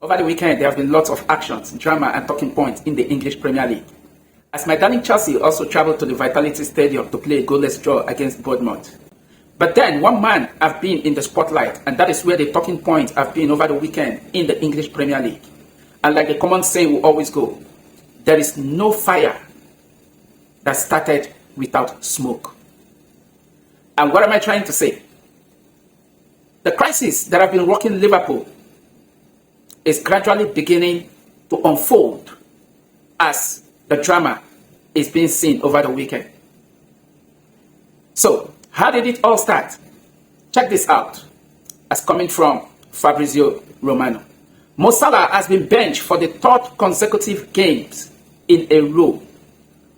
Over the weekend, there have been lots of actions, drama and talking points in the English Premier League. As my darling Chelsea also travelled to the Vitality Stadium to play a goalless draw against Bournemouth. But then, one man have been in the spotlight, and that is where the talking points have been over the weekend in the English Premier League. And like the common saying will always go, there is no fire that started without smoke. And what am I trying to say? The crisis that have been rocking Liverpool is gradually beginning to unfold as the drama is being seen over the weekend. So, how did it all start? Check this out, as coming from Fabrizio Romano. Mo Salah has been benched for the third consecutive games in a row.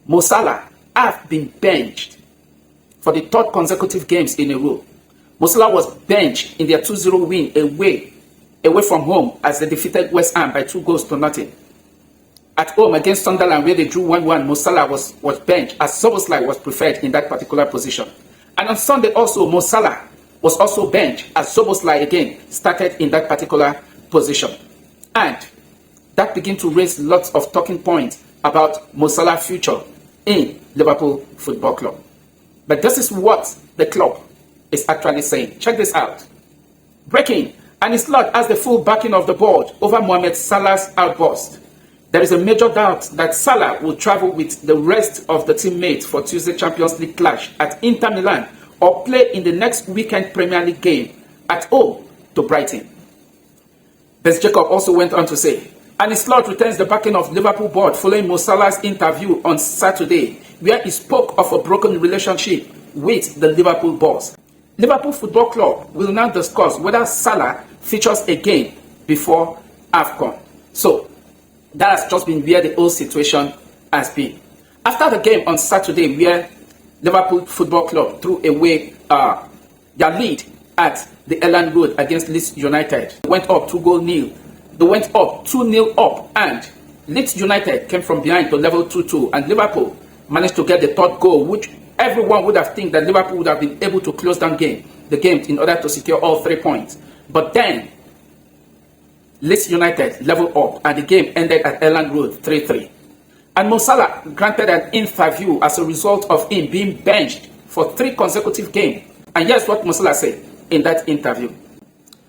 Mo Salah has been benched for the third consecutive games in a row. Mo Salah was benched in their 2-0 win away from home as they defeated West Ham by 2-0. At home against Sunderland, where they drew 1-1, Mo Salah was benched as Szoboszlai was preferred in that particular position. And on Sunday also, Mo Salah was also benched as Szoboszlai again started in that particular position. And that began to raise lots of talking points about Mo Salah's future in Liverpool Football Club. But this is what the club is actually saying. Check this out. Breaking. And his Lord has the full backing of the board over Mohamed Salah's outburst. There is a major doubt that Salah will travel with the rest of the teammates for Tuesday Champions League clash at Inter Milan or play in the next weekend Premier League game at home to Brighton. Des Jacob also went on to say, and his Lord retains the backing of Liverpool board following Mo Salah's interview on Saturday, where he spoke of a broken relationship with the Liverpool boss. Liverpool Football Club will now discuss whether Salah features again before AFCON. So, that has just been where the whole situation has been. After the game on Saturday, where Liverpool Football Club threw away their lead at the Elland Road against Leeds United, went up 2-0. They went up 2-0 up, and Leeds United came from behind to level 2-2, and Liverpool managed to get the third goal, which everyone would have think that Liverpool would have been able to close down the game in order to secure all 3 points. But then, Leeds United leveled up and the game ended at Elland Road 3-3. And Mo Salah granted an interview as a result of him being benched for 3 consecutive games. And here's what Mo Salah said in that interview.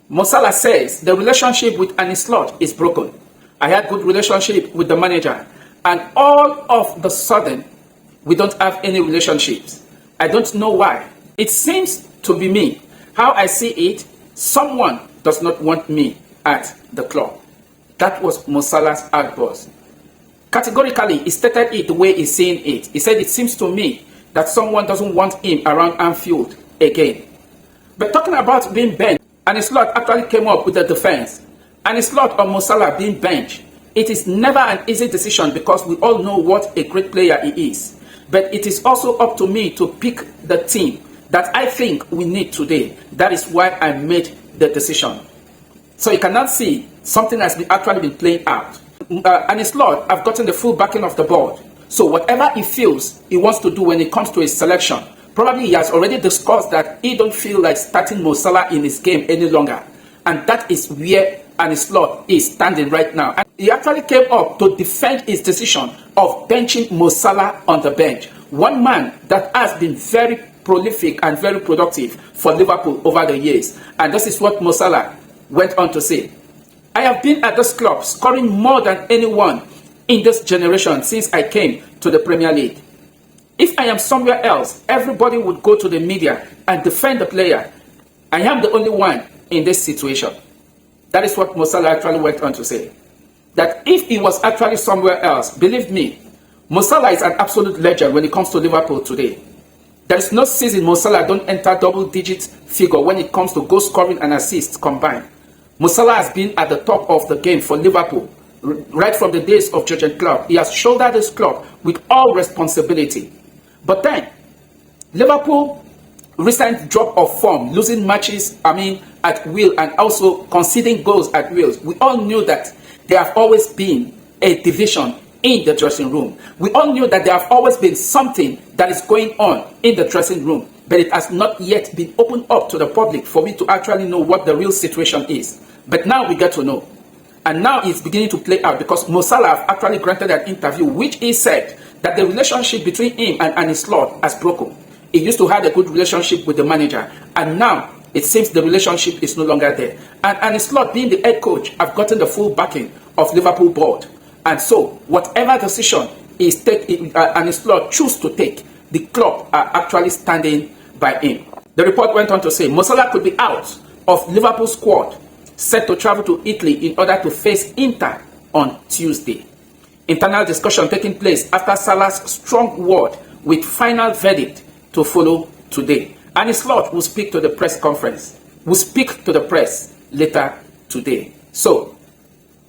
Mo Salah says, the relationship with Arne Slot is broken. I had good relationship with the manager, and all of the sudden, we don't have any relationships. I don't know why. It seems to be me. How I see it, someone does not want me at the club. That was Mo Salah's outburst. Categorically, he stated it the way he's seeing it. He said, it seems to me that someone doesn't want him around Anfield again. But talking about being benched, Arne Slot actually came up with a defense. Arne Slot on Mo Salah being benched, it is never an easy decision because we all know what a great player he is. But it is also up to me to pick the team that I think we need today. That is why I made the decision. So you cannot see something has actually been playing out. And his Lord have gotten the full backing of the board. So whatever he feels he wants to do when it comes to his selection, probably he has already discussed that he don't feel like starting Mo Salah in his game any longer. And that is where his Lord is standing right now. And he actually came up to defend his decision of benching Mo Salah on the bench. One man that has been very prolific and very productive for Liverpool over the years. And this is what Mo Salah went on to say. I have been at this club scoring more than anyone in this generation since I came to the Premier League. If I am somewhere else, everybody would go to the media and defend the player. I am the only one in this situation. That is what Mo Salah actually went on to say. That if he was actually somewhere else, believe me, Mo Salah is an absolute legend when it comes to Liverpool today. There is no season Mo Salah don't enter double-digit figure when it comes to goal scoring and assists combined. Mo Salah has been at the top of the game for Liverpool right from the days of Jurgen Klopp. He has shouldered this club with all responsibility. But then, Liverpool recent drop of form, losing matches, at will, and also conceding goals at will. We all knew that there have always been a division in the dressing room. We all knew that there have always been something that is going on in the dressing room, but it has not yet been opened up to the public for me to actually know what the real situation is. But now we get to know. And now it's beginning to play out because Mo Salah have actually granted an interview which he said that the relationship between him and Arne Slot has broken. He used to have a good relationship with the manager, and now it seems the relationship is no longer there. And Arne Slot, being the head coach, have gotten the full backing of Liverpool board. And so, whatever decision Arne Slot choose to take, the club are actually standing by him. The report went on to say Mo Salah could be out of Liverpool squad set to travel to Italy in order to face Inter on Tuesday. Internal discussion taking place after Salah's strong word with final verdict to follow today. Arne Slot will speak to the press conference, will speak to the press later today. So,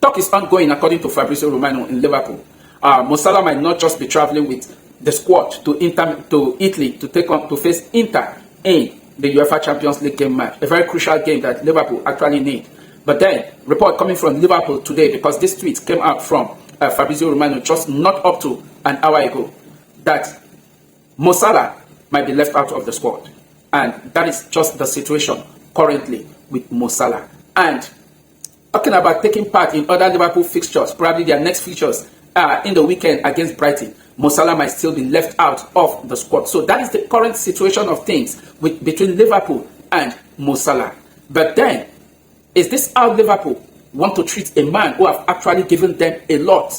talk is ongoing according to Fabrizio Romano in Liverpool. Mo Salah might not just be traveling with the squad to Italy to face Inter in the UEFA Champions League game match, a very crucial game that Liverpool actually need. But then, report coming from Liverpool today, because this tweet came out from Fabrizio Romano just not up to an hour ago, that Mo Salah might be left out of the squad. And that is just the situation currently with Mo Salah. And talking about taking part in other Liverpool fixtures, probably their next fixtures in the weekend against Brighton, Mo Salah might still be left out of the squad. So that is the current situation of things between Liverpool and Mo Salah. But then, is this how Liverpool want to treat a man who have actually given them a lot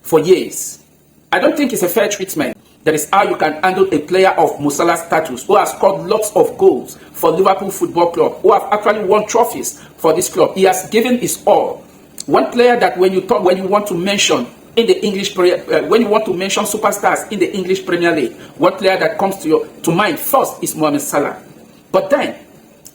for years? I don't think it's a fair treatment. That is how you can handle a player of Mo Salah's status, who has scored lots of goals for Liverpool Football Club, who have actually won trophies for this club. He has given his all. One player that when you want to mention in the English, when you want to mention superstars in the English Premier League, one player that comes to mind first is Mohamed Salah. But then,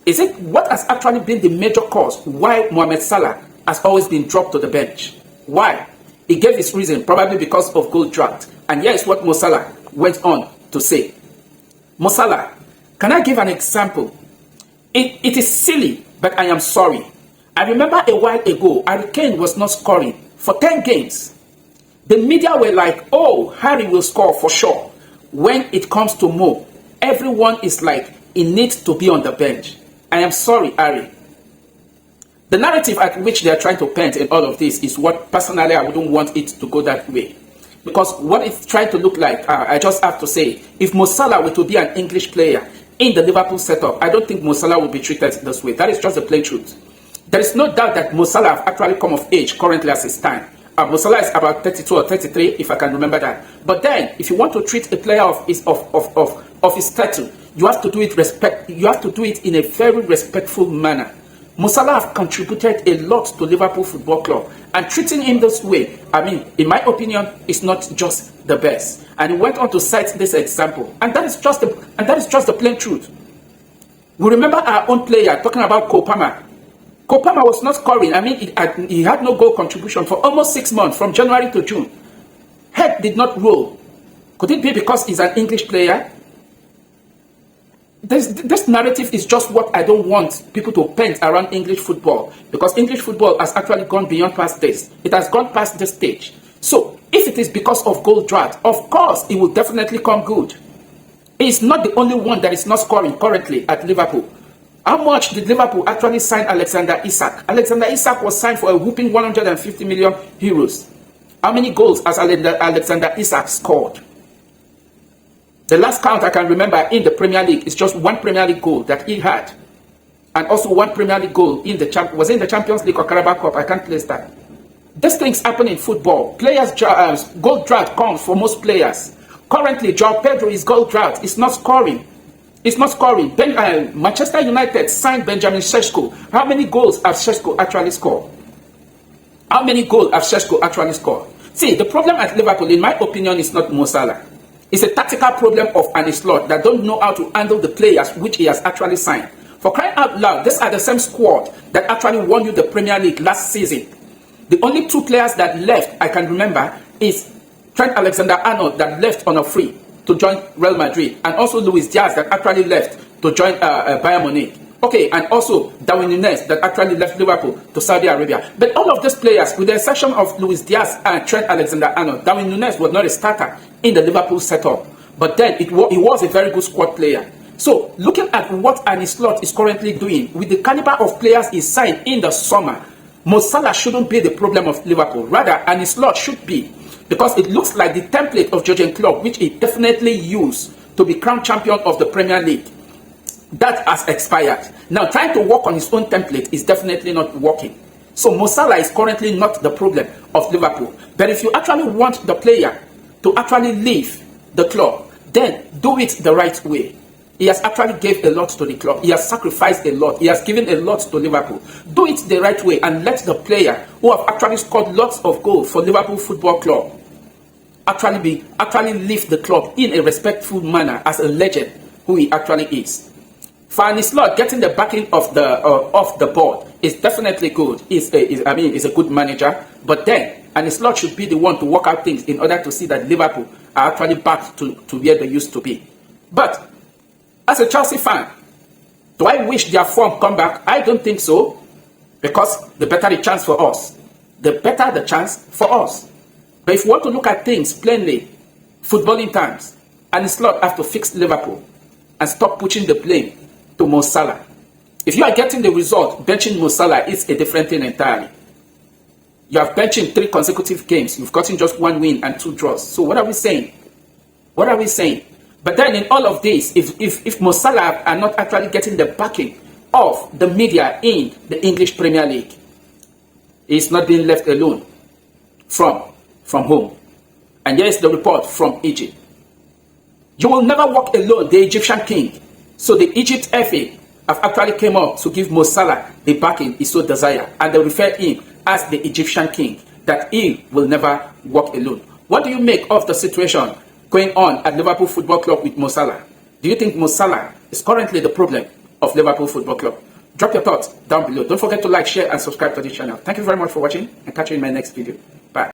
is it what has actually been the major cause why Mohamed Salah has always been dropped to the bench? Why? He gave his reason, probably because of goal drought. And here is what Mo Salah went on to say. Mo Salah, can I give an example? It is silly, but I am sorry. I remember a while ago, Harry Kane was not scoring for 10 games. The media were like, oh, Harry will score for sure. When it comes to Mo, everyone is like, he needs to be on the bench. I am sorry, Harry. The narrative at which they are trying to paint in all of this is what, personally, I wouldn't want it to go that way. Because what it's trying to look like, I just have to say, if Mo Salah were to be an English player in the Liverpool setup, I don't think Mo Salah would be treated this way. That is just the plain truth. There is no doubt that Mo Salah have actually come of age currently as his time. Mo Salah is about 32 or 33, if I can remember that. But then, if you want to treat a player of his stature, you have to do it You have to do it in a very respectful manner. Mo Salah have contributed a lot to Liverpool Football Club, and treating him this way, I mean, in my opinion, is not just the best. And he went on to cite this example, and that is just the plain truth. We remember our own player talking about Cole Palmer. Cole Palmer was not scoring. I mean, he had no goal contribution for almost 6 months, from January to June. Head did not roll. Could it be because he's an English player? This narrative is just what I don't want people to paint around English football, because English football has actually gone beyond past this. It has gone past this stage. So, if it is because of goal drought, of course, it will definitely come good. He is not the only one that is not scoring currently at Liverpool. How much did Liverpool actually sign Alexander Isak? Alexander Isak was signed for a whooping 150 million euros. How many goals has Alexander Isak scored? The last count I can remember in the Premier League is just one Premier League goal that he had. And also one Premier League goal in the Champions League or Carabao Cup. I can't place that. These things happen in football. Players' goal drought comes for most players. Currently, João Pedro is goal drought. He's not scoring. He's not scoring. Manchester United signed Benjamin Sesko. How many goals have Sesko actually scored? How many goals have Sesko actually scored? See, the problem at Liverpool, in my opinion, is not Mo Salah. It's a tactical problem of Arne Slot that don't know how to handle the players which he has actually signed. For crying out loud, these are the same squad that actually won you the Premier League last season. The only 2 players that left, I can remember, is Trent Alexander-Arnold that left on a free to join Real Madrid, and also Luis Diaz that actually left to join Bayern Munich. Okay, and also Darwin Núñez that actually left Liverpool to Saudi Arabia. But all of these players, with the exception of Luis Diaz and Trent Alexander-Arnold, Darwin Núñez was not a starter in the Liverpool setup. But then he was a very good squad player. So, looking at what Arne Slot is currently doing, with the caliber of players he signed in the summer, Mo Salah shouldn't be the problem of Liverpool. Rather, and his lot should be, because it looks like the template of Jurgen Klopp, which he definitely used to be crowned champion of the Premier League, that has expired. Now, trying to work on his own template is definitely not working. So Mo Salah is currently not the problem of Liverpool. But if you actually want the player to actually leave the club, then do it the right way. He has actually gave a lot to the club. He has sacrificed a lot. He has given a lot to Liverpool. Do it the right way and let the player who have actually scored lots of goals for Liverpool Football Club actually leave the club in a respectful manner as a legend who he actually is. For Arne Slot, getting the backing of the board is definitely good. He's a good manager. But then Arne Slot should be the one to work out things in order to see that Liverpool are actually back to where they used to be. But as a Chelsea fan, do I wish their form come back? I don't think so. Because the better the chance for us, the better the chance for us. But if you want to look at things plainly, footballing terms, Arne Slot have to fix Liverpool and stop pushing the blame to Mo Salah. If you are getting the result, benching Mo Salah is a different thing entirely. You have benched 3 consecutive games. You've gotten just 1 win and 2 draws. So what are we saying? What are we saying? But then in all of this, if Mo Salah are not actually getting the backing of the media in the English Premier League, he's not being left alone from home. And here is the report from Egypt. You will never walk alone, the Egyptian king. So the Egypt FA have actually came up to give Mo Salah the backing he so desire, and they refer him as the Egyptian king, that he will never walk alone. What do you make of the situation going on at Liverpool Football Club with Mo Salah? Do you think Mo Salah is currently the problem of Liverpool Football Club? Drop your thoughts down below. Don't forget to like, share, and subscribe to this channel. Thank you very much for watching, and catch you in my next video.